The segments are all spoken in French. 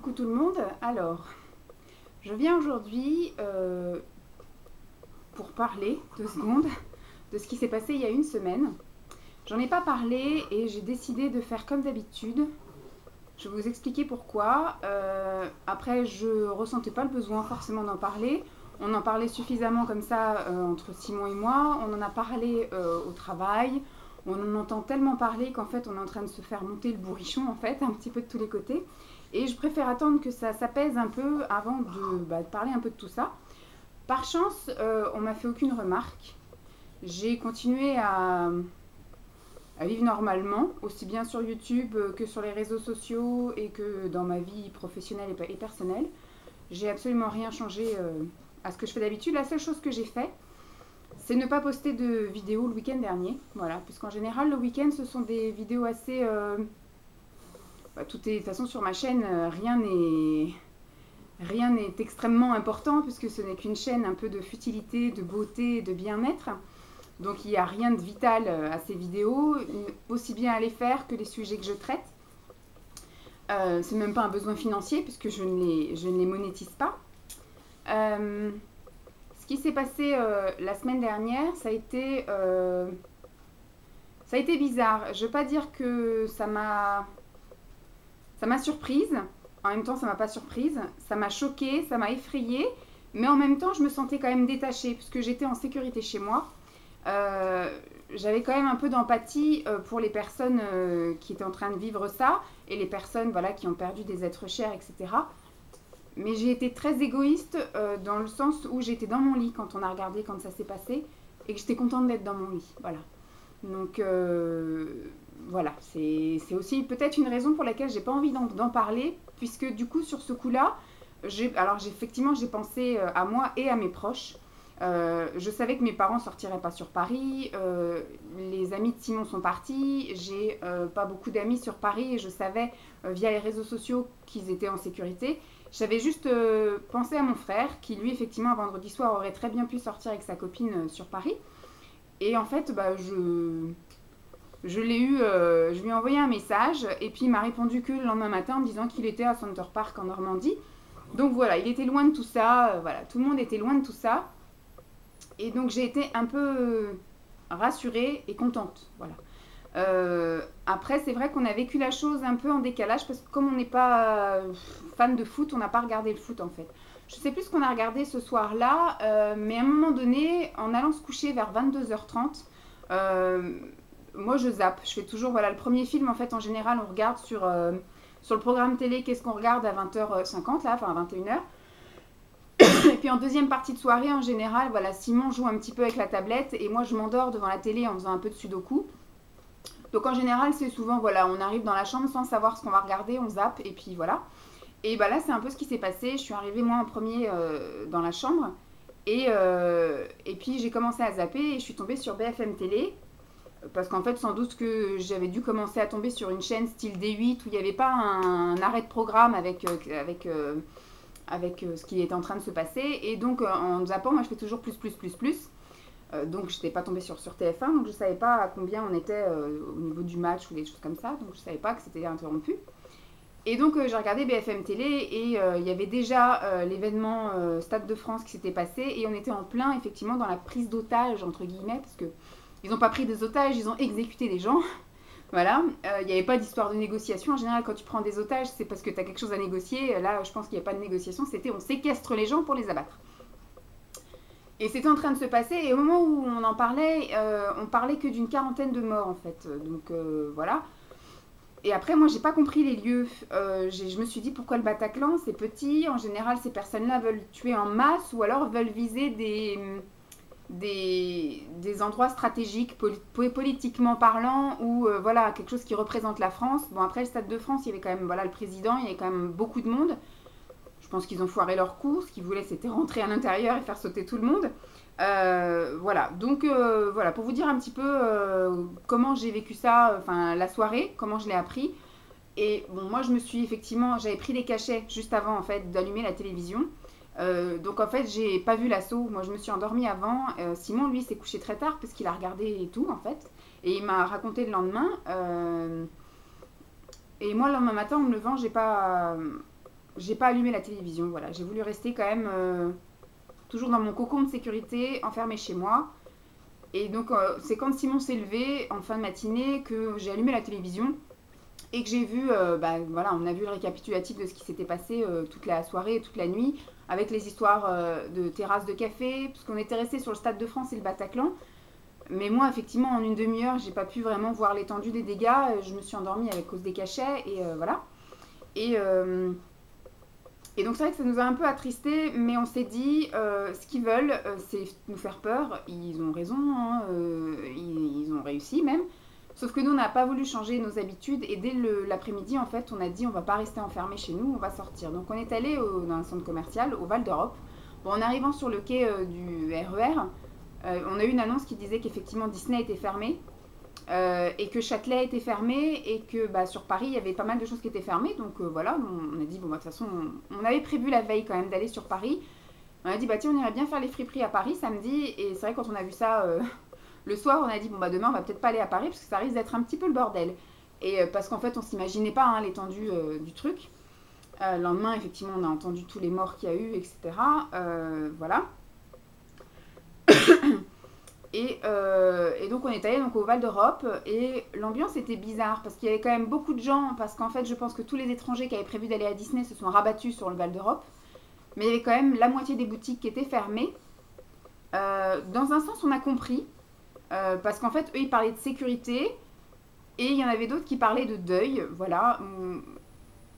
coucou tout le monde. Alors, je viens aujourd'hui pour parler 2 secondes de ce qui s'est passé il y a une semaine. J'en ai pas parlé et j'ai décidé de faire comme d'habitude. Je vais vous expliquer pourquoi. Après, je ressentais pas le besoin forcément d'en parler. On en parlait suffisamment comme ça entre Simon et moi. On en a parlé au travail. On en entend tellement parler qu'en fait on est en train de se faire monter le bourrichon en fait, un petit peu de tous les côtés. Et je préfère attendre que ça s'apaise un peu avant de parler un peu de tout ça. Par chance, on m'a fait aucune remarque. J'ai continué à vivre normalement, aussi bien sur YouTube que sur les réseaux sociaux et que dans ma vie professionnelle et personnelle. J'ai absolument rien changé à ce que je fais d'habitude. La seule chose que j'ai fait, c'est ne pas poster de vidéos le week-end dernier. Voilà, puisqu'en général, le week-end, ce sont des vidéos assez... tout est, de toute façon, sur ma chaîne, rien n'est extrêmement important, puisque ce n'est qu'une chaîne un peu de futilité, de beauté, de bien-être. Donc il n'y a rien de vital à ces vidéos, aussi bien à les faire que les sujets que je traite. C'est même pas un besoin financier, puisque je ne les monétise pas. Ce qui s'est passé la semaine dernière, ça a été bizarre. Je ne veux pas dire que ça m'a surprise. En même temps, ça ne m'a pas surprise. Ça m'a choquée, ça m'a effrayée. Mais en même temps, je me sentais quand même détachée, puisque j'étais en sécurité chez moi. J'avais quand même un peu d'empathie pour les personnes qui étaient en train de vivre ça, et les personnes voilà, qui ont perdu des êtres chers, etc. Mais j'ai été très égoïste dans le sens où j'étais dans mon lit quand on a regardé, quand ça s'est passé, et que j'étais contente d'être dans mon lit. Voilà. Donc voilà, c'est aussi peut-être une raison pour laquelle j'ai pas envie d'en parler, puisque du coup sur ce coup-là, effectivement j'ai pensé à moi et à mes proches. Je savais que mes parents sortiraient pas sur Paris, les amis de Simon sont partis, j'ai pas beaucoup d'amis sur Paris et je savais via les réseaux sociaux qu'ils étaient en sécurité. J'avais juste pensé à mon frère qui lui effectivement un vendredi soir aurait très bien pu sortir avec sa copine sur Paris. Et en fait je l'ai eu, je lui ai envoyé un message et puis il m'a répondu que le lendemain matin en me disant qu'il était à Center Park en Normandie. Donc voilà, il était loin de tout ça, voilà, tout le monde était loin de tout ça. Et donc j'ai été un peu rassurée et contente, voilà. Après c'est vrai qu'on a vécu la chose un peu en décalage parce que comme on n'est pas fan de foot, on n'a pas regardé le foot en fait. Je sais plus ce qu'on a regardé ce soir-là, mais à un moment donné, en allant se coucher vers 22h30, moi je zappe. Je fais toujours, voilà, le premier film en fait en général on regarde sur le programme télé, qu'est-ce qu'on regarde à 20h50 là, enfin à 21h. Et puis en deuxième partie de soirée, en général, voilà, Simon joue un petit peu avec la tablette et moi je m'endors devant la télé en faisant un peu de sudoku. Donc en général, c'est souvent, voilà, on arrive dans la chambre sans savoir ce qu'on va regarder, on zappe et puis voilà. Et bah là, c'est un peu ce qui s'est passé. Je suis arrivée moi en premier dans la chambre et puis j'ai commencé à zapper et je suis tombée sur BFM Télé. Parce qu'en fait, sans doute que j'avais dû commencer à tomber sur une chaîne style D8 où il n'y avait pas un arrêt de programme avec ce qui est en train de se passer. Et donc, en zappant, moi, je fais toujours plus. Donc, je n'étais pas tombée sur TF1, donc je ne savais pas à combien on était au niveau du match ou des choses comme ça. Donc, je ne savais pas que c'était interrompu. Et donc, j'ai regardé BFM Télé et il y avait déjà l'événement Stade de France qui s'était passé. Et on était en plein, effectivement, dans la prise d'otages, entre guillemets, parce que ils n'ont pas pris des otages, ils ont exécuté des gens. Voilà, il n'y avait pas d'histoire de négociation. En général, quand tu prends des otages, c'est parce que tu as quelque chose à négocier. Là, je pense qu'il n'y a pas de négociation. C'était on séquestre les gens pour les abattre. Et c'était en train de se passer. Et au moment où on en parlait, on parlait que d'une quarantaine de morts, en fait. Donc, voilà. Et après, moi, j'ai pas compris les lieux. Je me suis dit, pourquoi le Bataclan? C'est petit. En général, ces personnes-là veulent tuer en masse ou alors veulent viser des endroits stratégiques politiquement parlant ou voilà quelque chose qui représente la France. Bon après le Stade de France il y avait quand même voilà le président, il y avait quand même beaucoup de monde. Je pense qu'ils ont foiré leur coup, ce qu'ils voulaient c'était rentrer à l'intérieur et faire sauter tout le monde. Voilà donc voilà pour vous dire un petit peu comment j'ai vécu ça, enfin la soirée, comment je l'ai appris. Et bon moi je me suis effectivement j'avais pris les cachets juste avant en fait d'allumer la télévision. Donc en fait j'ai pas vu l'assaut, moi je me suis endormie avant. Simon lui s'est couché très tard parce qu'il a regardé et tout en fait et il m'a raconté le lendemain et moi le lendemain matin en me levant j'ai pas allumé la télévision, voilà. J'ai voulu rester quand même toujours dans mon cocon de sécurité, enfermée chez moi. Et donc, c'est quand Simon s'est levé en fin de matinée que j'ai allumé la télévision et que j'ai vu, voilà, on a vu le récapitulatif de ce qui s'était passé toute la soirée et toute la nuit, avec les histoires de terrasses de café, parce qu'on était resté sur le Stade de France et le Bataclan. Mais moi, effectivement, en une demi-heure, j'ai pas pu vraiment voir l'étendue des dégâts. Je me suis endormie à cause des cachets, et voilà. Et, et donc c'est vrai que ça nous a un peu attristés, mais on s'est dit, ce qu'ils veulent, c'est nous faire peur. Ils ont raison, hein, ils ont réussi même. Sauf que nous, on n'a pas voulu changer nos habitudes, et dès l'après-midi, en fait, on a dit, on va pas rester enfermés chez nous, on va sortir. Donc on est allé dans un centre commercial, au Val d'Europe. Bon, en arrivant sur le quai du RER, on a eu une annonce qui disait qu'effectivement Disney était fermé. Et que Châtelet était fermé et que sur Paris il y avait pas mal de choses qui étaient fermées, donc voilà, on a dit bon de toute façon on avait prévu la veille quand même d'aller sur Paris. On a dit tiens, on irait bien faire les friperies à Paris samedi, et c'est vrai quand on a vu ça le soir, on a dit bon demain on va peut-être pas aller à Paris parce que ça risque d'être un petit peu le bordel, et parce qu'en fait on s'imaginait pas hein, l'étendue du truc. Le lendemain effectivement on a entendu tous les morts qu'il y a eu, etc. Voilà. Et donc on est allé donc au Val d'Europe, et l'ambiance était bizarre parce qu'il y avait quand même beaucoup de gens, parce qu'en fait je pense que tous les étrangers qui avaient prévu d'aller à Disney se sont rabattus sur le Val d'Europe, mais il y avait quand même la moitié des boutiques qui étaient fermées. Dans un sens on a compris, parce qu'en fait eux ils parlaient de sécurité et il y en avait d'autres qui parlaient de deuil, voilà.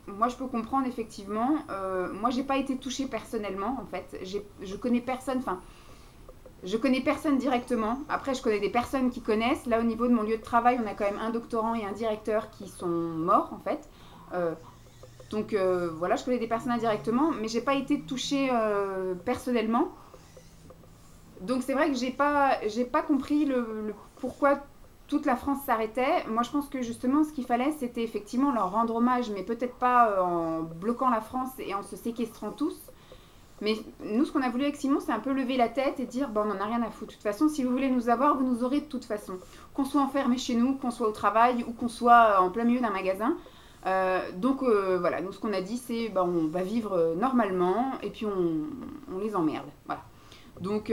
Moi je peux comprendre effectivement, moi j'ai pas été touchée personnellement en fait, je connais personne, enfin je connais personne directement. Après, je connais des personnes qui connaissent. Là, au niveau de mon lieu de travail, on a quand même un doctorant et un directeur qui sont morts, en fait. Donc, voilà, je connais des personnes indirectement, mais j'ai pas été touchée personnellement. Donc, c'est vrai que j'ai pas compris le pourquoi toute la France s'arrêtait. Moi, je pense que justement, ce qu'il fallait, c'était effectivement leur rendre hommage, mais peut-être pas en bloquant la France et en se séquestrant tous. Mais nous, ce qu'on a voulu avec Simon, c'est un peu lever la tête et dire, on n'en a rien à foutre. De toute façon, si vous voulez nous avoir, vous nous aurez de toute façon. Qu'on soit enfermé chez nous, qu'on soit au travail ou qu'on soit en plein milieu d'un magasin. Donc voilà, nous ce qu'on a dit, c'est on va vivre normalement et puis on les emmerde. Voilà. Donc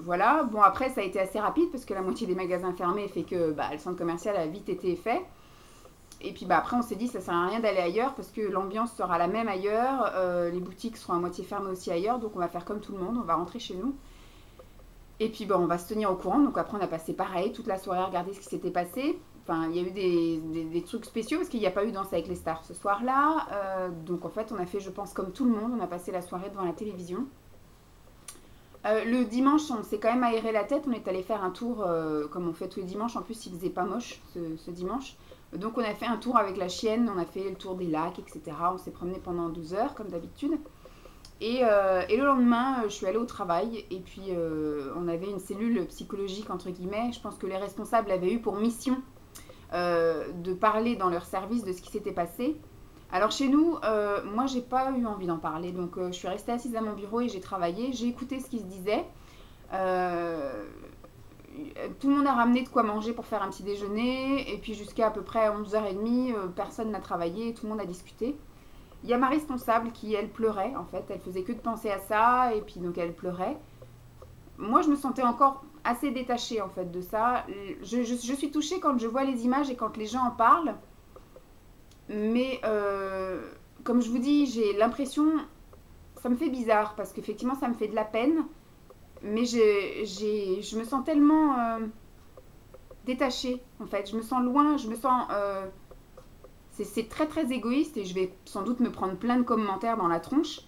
voilà. Bon, après, ça a été assez rapide parce que la moitié des magasins fermés fait que le centre commercial a vite été fait. Et puis après on s'est dit ça sert à rien d'aller ailleurs parce que l'ambiance sera la même ailleurs, les boutiques seront à moitié fermées aussi ailleurs, donc on va faire comme tout le monde, on va rentrer chez nous. Et puis on va se tenir au courant, donc après on a passé pareil toute la soirée à regarder ce qui s'était passé. Enfin il y a eu des trucs spéciaux parce qu'il n'y a pas eu Danse avec les stars ce soir-là, donc en fait on a fait je pense comme tout le monde, on a passé la soirée devant la télévision. Le dimanche on s'est quand même aéré la tête, on est allé faire un tour comme on fait tous les dimanches, en plus il faisait pas moche ce dimanche. Donc on a fait un tour avec la chienne, on a fait le tour des lacs, etc. On s'est promené pendant 12 heures comme d'habitude. Et le lendemain, je suis allée au travail et puis on avait une cellule psychologique entre guillemets. Je pense que les responsables avaient eu pour mission de parler dans leur service de ce qui s'était passé. Alors chez nous, moi j'ai pas eu envie d'en parler, donc je suis restée assise à mon bureau et j'ai travaillé. J'ai écouté ce qui se disait. Tout le monde a ramené de quoi manger pour faire un petit déjeuner, et puis jusqu'à à peu près 11h30, personne n'a travaillé, tout le monde a discuté. Il y a ma responsable qui, elle, pleurait, en fait, elle faisait que de penser à ça, et puis donc elle pleurait. Moi, je me sentais encore assez détachée, en fait, de ça. Je suis touchée quand je vois les images et quand les gens en parlent, mais comme je vous dis, j'ai l'impression, ça me fait bizarre, parce qu'effectivement, ça me fait de la peine. Mais je me sens tellement détachée, en fait. Je me sens loin, je me sens... c'est très très égoïste et je vais sans doute me prendre plein de commentaires dans la tronche.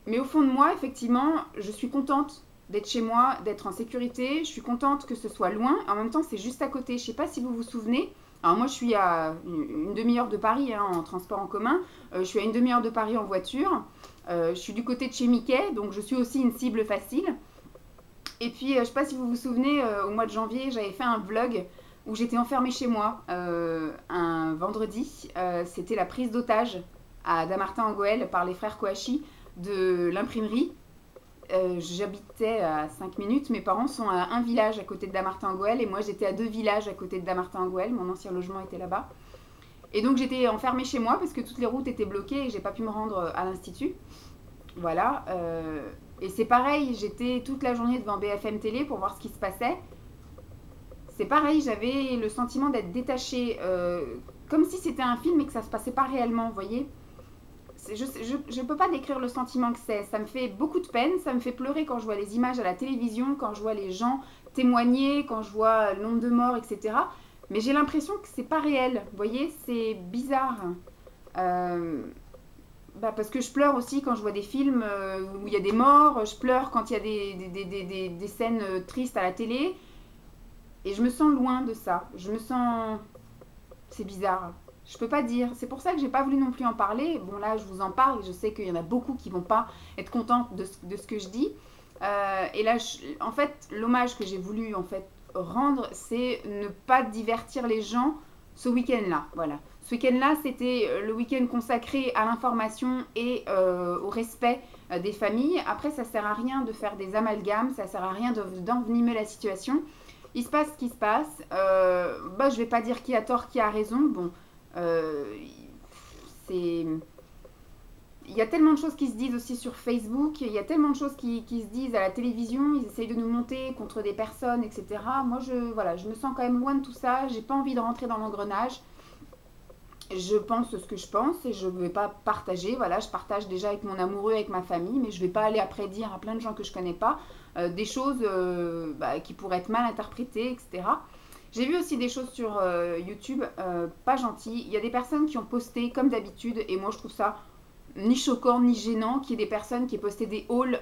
Mais au fond de moi, effectivement, je suis contente d'être chez moi, d'être en sécurité. Je suis contente que ce soit loin. En même temps, c'est juste à côté. Je ne sais pas si vous vous souvenez. Alors moi, je suis à une demi-heure de Paris en transport en commun. Je suis à une demi-heure de Paris en voiture. Je suis du côté de chez Mickey, donc je suis aussi une cible facile. Et puis, je ne sais pas si vous vous souvenez, au mois de janvier, j'avais fait un vlog où j'étais enfermée chez moi un vendredi. C'était la prise d'otage à Dammartin-en-Gohelle par les frères Kouachi de l'imprimerie. J'habitais à 5 minutes, mes parents sont à un village à côté de Dammartin-en-Gohelle et moi j'étais à 2 villages à côté de Dammartin-en-Gohelle, mon ancien logement était là-bas. Et donc j'étais enfermée chez moi parce que toutes les routes étaient bloquées et j'ai pas pu me rendre à l'institut. Voilà. Et c'est pareil, j'étais toute la journée devant BFM Télé pour voir ce qui se passait. C'est pareil, j'avais le sentiment d'être détachée, comme si c'était un film et que ça se passait pas réellement, vous voyez. Je peux pas décrire le sentiment que c'est. Ça me fait beaucoup de peine, ça me fait pleurer quand je vois les images à la télévision, quand je vois les gens témoigner, quand je vois le nombre de morts, etc. Mais j'ai l'impression que c'est pas réel, vous voyez, c'est bizarre. Euh, Parce que je pleure aussi quand je vois des films où il y a des morts, je pleure quand il y a des scènes tristes à la télé, et je me sens loin de ça. Je me sens... C'est bizarre. Je peux pas dire. C'est pour ça que j'ai pas voulu non plus en parler. Bon, là, je vous en parle. Je sais qu'il y en a beaucoup qui vont pas être contents de ce que je dis. Et là, en fait, l'hommage que j'ai voulu en fait rendre, c'est ne pas divertir les gens ce week-end-là. Voilà. Ce week-end-là, c'était le week-end consacré à l'information et au respect des familles. Après, ça sert à rien de faire des amalgames. Ça sert à rien d'envenimer la situation. Il se passe ce qui se passe. Je vais pas dire qui a tort, qui a raison. Bon, euh, c'est... Il y a tellement de choses qui se disent aussi sur Facebook, il y a tellement de choses qui se disent à la télévision, ils essayent de nous monter contre des personnes, etc. Moi, je me sens quand même loin de tout ça, j'ai pas envie de rentrer dans l'engrenage. Je pense ce que je pense et je ne vais pas partager. Voilà, je partage déjà avec mon amoureux, avec ma famille, mais je ne vais pas aller après dire à plein de gens que je ne connais pas des choses qui pourraient être mal interprétées, etc. J'ai vu aussi des choses sur YouTube pas gentilles. Il y a des personnes qui ont posté comme d'habitude et moi je trouve ça ni choquant ni gênant qu'il y ait des personnes qui aient posté des hauls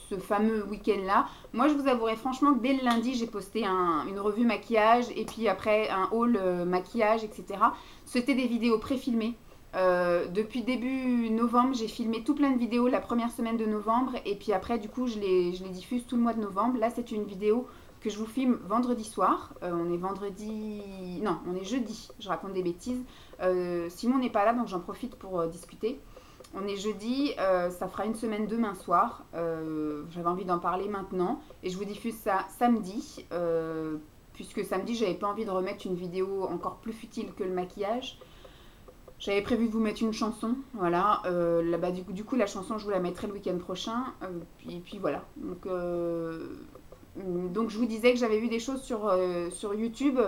ce fameux week-end-là. Moi, je vous avouerai franchement que dès le lundi, j'ai posté une revue maquillage et puis après un haul maquillage, etc. C'était des vidéos pré-filmées. Depuis début novembre, j'ai filmé tout plein de vidéos la première semaine de novembre et puis après, du coup, je les diffuse tout le mois de novembre. Là, c'est une vidéo que je vous filme vendredi soir. On est vendredi... Non, on est jeudi. Je raconte des bêtises. Simon n'est pas là, donc j'en profite pour discuter. On est jeudi, ça fera une semaine demain soir. J'avais envie d'en parler maintenant. Et je vous diffuse ça samedi. Puisque samedi, j'avais pas envie de remettre une vidéo encore plus futile que le maquillage. J'avais prévu de vous mettre une chanson. Voilà. Du coup, la chanson, je vous la mettrai le week-end prochain. Puis voilà. Donc, je vous disais que j'avais vu des choses sur YouTube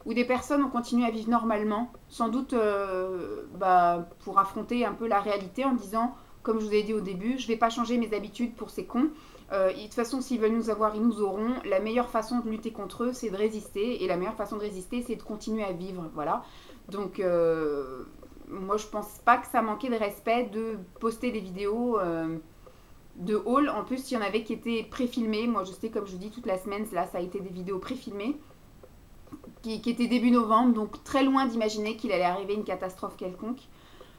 où des personnes ont continué à vivre normalement, sans doute pour affronter un peu la réalité en disant, comme je vous ai dit au début, je ne vais pas changer mes habitudes pour ces cons. De toute façon, s'ils veulent nous avoir, ils nous auront. La meilleure façon de lutter contre eux, c'est de résister. Et la meilleure façon de résister, c'est de continuer à vivre. Voilà. Donc, moi, je pense pas que ça manquait de respect de poster des vidéos de haul. En plus, il y en avait qui étaient pré-filmées. Moi, je sais, comme je vous dis, toute la semaine, là, ça a été des vidéos pré-filmées. Qui était début novembre, donc très loin d'imaginer qu'il allait arriver une catastrophe quelconque.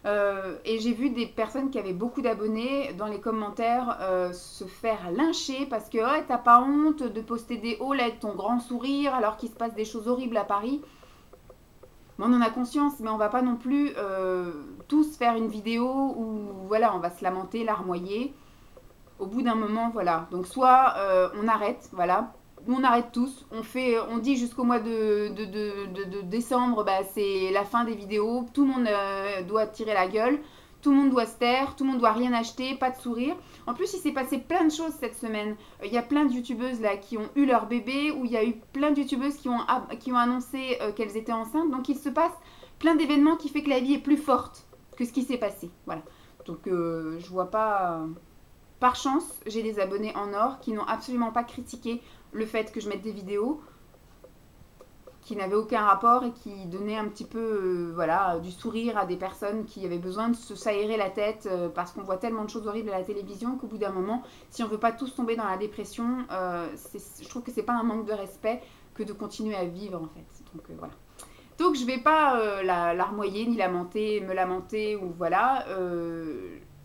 Et j'ai vu des personnes qui avaient beaucoup d'abonnés dans les commentaires se faire lyncher parce que oh, t'as pas honte de poster des hauls avec ton grand sourire alors qu'il se passe des choses horribles à Paris. Mais on en a conscience, mais on va pas non plus tous faire une vidéo où voilà, on va se lamenter, larmoyer. Au bout d'un moment, voilà. Donc soit on arrête, voilà. On arrête tous, on dit jusqu'au mois de décembre, c'est la fin des vidéos, tout le monde doit tirer la gueule, tout le monde doit se taire, tout le monde doit rien acheter, pas de sourire. En plus, il s'est passé plein de choses cette semaine. Il y a plein de youtubeuses là qui ont eu leur bébé, ou il y a eu plein de youtubeuses qui ont annoncé qu'elles étaient enceintes. Donc il se passe plein d'événements qui fait que la vie est plus forte que ce qui s'est passé. Voilà. Donc je vois pas... Par chance, j'ai des abonnés en or qui n'ont absolument pas critiqué le fait que je mette des vidéos qui n'avaient aucun rapport et qui donnaient un petit peu du sourire à des personnes qui avaient besoin de se s'aérer la tête parce qu'on voit tellement de choses horribles à la télévision qu'au bout d'un moment, si on ne veut pas tous tomber dans la dépression, je trouve que c'est pas un manque de respect que de continuer à vivre en fait. Donc voilà. Donc je vais pas larmoyer ni me lamenter ou voilà.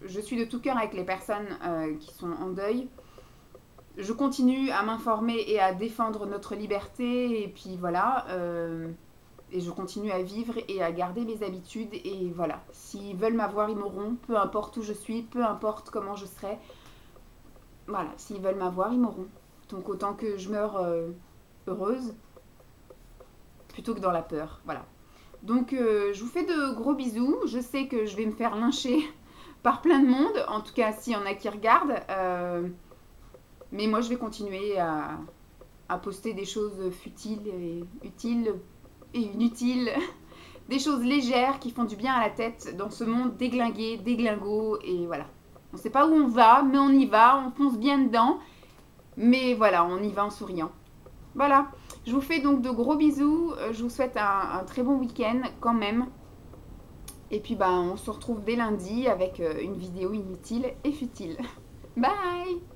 Je suis de tout cœur avec les personnes qui sont en deuil. Je continue à m'informer et à défendre notre liberté et puis voilà. Et je continue à vivre et à garder mes habitudes et voilà. S'ils veulent m'avoir, ils m'auront. Peu importe où je suis, peu importe comment je serai. Voilà, s'ils veulent m'avoir, ils m'auront. Donc autant que je meure heureuse plutôt que dans la peur. Voilà. Donc je vous fais de gros bisous. Je sais que je vais me faire lyncher par plein de monde, en tout cas s'il y en a qui regardent. Mais moi je vais continuer à poster des choses futiles et utiles et inutiles. Des choses légères qui font du bien à la tête dans ce monde déglingué, déglingo. Et voilà. On ne sait pas où on va, mais on y va, on fonce bien dedans. Mais voilà, on y va en souriant. Voilà, je vous fais donc de gros bisous. Je vous souhaite un très bon week-end quand même. Et puis on se retrouve dès lundi avec une vidéo inutile et futile. Bye!